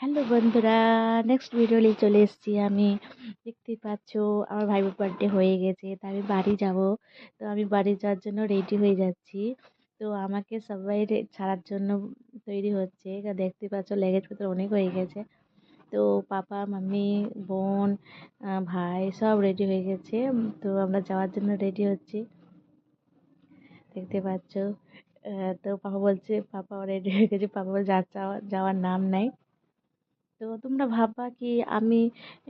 Hello বন্ধুরা, next video নিয়ে চলে এসেছি আমি। দেখতেই পাচ্ছ আমার ভাইয়ের বার্থডে হয়ে গেছে, তা আমি বাড়ি যাব। তো আমি বাড়ি যাওয়ার জন্য রেডি হয়ে যাচ্ছি। তো আমাকে সবাই ছাড়ার জন্য তৈরি হচ্ছে। দেখতে পাচ্ছ লেগেজপত্র অনেক হয়ে গেছে। তো পাপা, মাম্মি, বোন, ভাই সব রেডি হয়ে গেছে। তো আমরা যাওয়ার জন্য রেডি হচ্ছি, দেখতে পাচ্ছ। তো পাপা রেডি হয়ে গেছে, পাপা যাওয়ার নাম নাই। তো তোমরা ভাববা কি আমি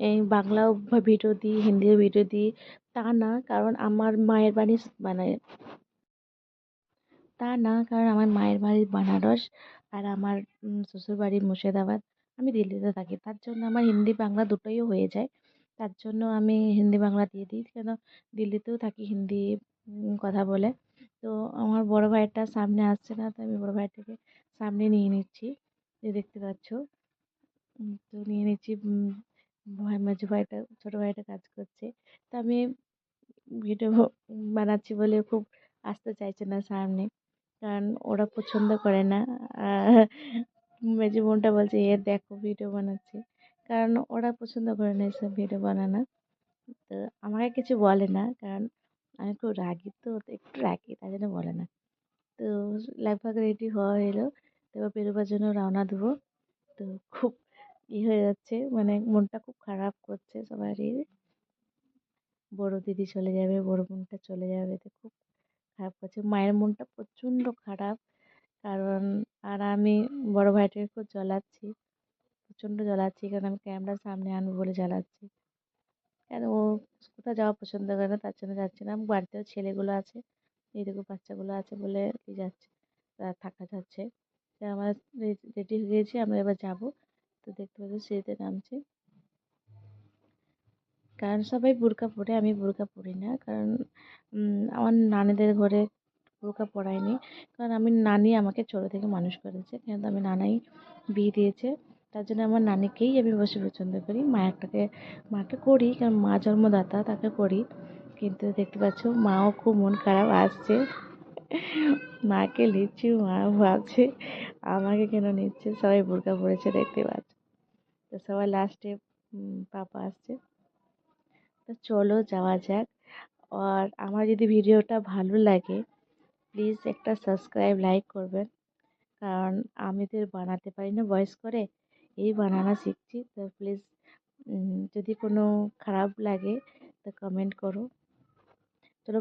এই বাংলাও ভিডিও দিই, হিন্দিও ভিডিও দিই, তা না। কারণ আমার মায়ের বাড়ি মানে আমার মায়ের বাড়ি বেনারস, আর আমার শ্বশুর বাড়ি মুর্শিদাবাদ। আমি দিল্লিতে থাকি, তার জন্য আমার হিন্দি বাংলা দুটোই হয়ে যায়। তার জন্য আমি হিন্দি বাংলা দিয়ে দিই, কেন দিল্লিতেও থাকি, হিন্দি কথা বলে। তো আমার বড় ভাইটা সামনে আসছে না, তো আমি বড় ভাইটাকে সামনে নিয়ে নিচ্ছি, যে দেখতে পাচ্ছ। তো নিয়ে নিচ্ছি। মেজো ভাইটা, ছোট ভাইটা কাজ করছে। তো আমি ভিডিও বানাচ্ছি বলে খুব আসতে চাইছে না সামনে, কারণ ওরা পছন্দ করে না। আহ, মেজো বোনটা বলছে এ দেখো ভিডিও বানাচ্ছে, কারণ ওরা পছন্দ করে না এসব ভিডিও বানানো। তো আমাকে কিছু বলে না, কারণ আমি খুব রাগি, তো একটু রাগি, তাই জন্য বলে না। তো লাগভাগ রেডি হওয়া হলো, তো এবার বেরোবার জন্য রওনা দেবো। তো খুব হয়ে যাচ্ছে, মানে মনটা খুব খারাপ করছে সবারই। বড় দিদি চলে যাবে, বড় বোনটা চলে যাবে, তো খুব খারাপ করছে। মায়ের মনটা প্রচণ্ড খারাপ, কারণ আর আমি বড় ভাইটাকে খুব জ্বলাচ্ছি, প্রচণ্ড জ্বলাচ্ছি, কারণ আমি ক্যামেরার সামনে আনবো বলে জ্বালাচ্ছি। কেন ও কোথাও যাওয়া পছন্দ করে না, তার জন্য যাচ্ছি না। বাড়িতেও ছেলেগুলো আছে, এইদিকে বাচ্চাগুলো আছে বলে যাচ্ছে, থাকা যাচ্ছে। তো আমরা রেডি হয়ে গেছি, আমরা এবার যাবো। তো দেখতে পাচ্ছি সিঁড়িতে নামছি, কারণ সবাই বোরকা পরে, আমি বোরকা পরি না। কারণ আমার নানিদের ঘরে বোরকা পরায়নি, কারণ আমি নানি আমাকে ছোটো থেকে মানুষ করেছে, কিন্তু আমি নানাই বিয়ে দিয়েছে। তার জন্য আমার নানিকেই আমি বেশি পছন্দ করি। মাকে করি, কারণ মা জন্মদাতা, তাকে করি। কিন্তু দেখতে পাচ্ছ মাও খুব মন খারাপ আসছে, মাকে নিচ্ছি, মা ভাবছে আমাকে কেন নিচ্ছে, সবাই বোরকা পরেছে দেখতে পাচ্ছ। তো সবাই লাস্টে পাপা আসছে। তো চলো যাওয়া যাক। আর আমার যদি ভিডিওটা ভালো লাগে, প্লিজ একটা সাবস্ক্রাইব, লাইক করবেন। কারণ আমি তো বানাতে পারি না ভয়েস করে, এই বানানো শিখছি। তো প্লিজ যদি কোনো খারাপ লাগে তো কমেন্ট করো। চলো।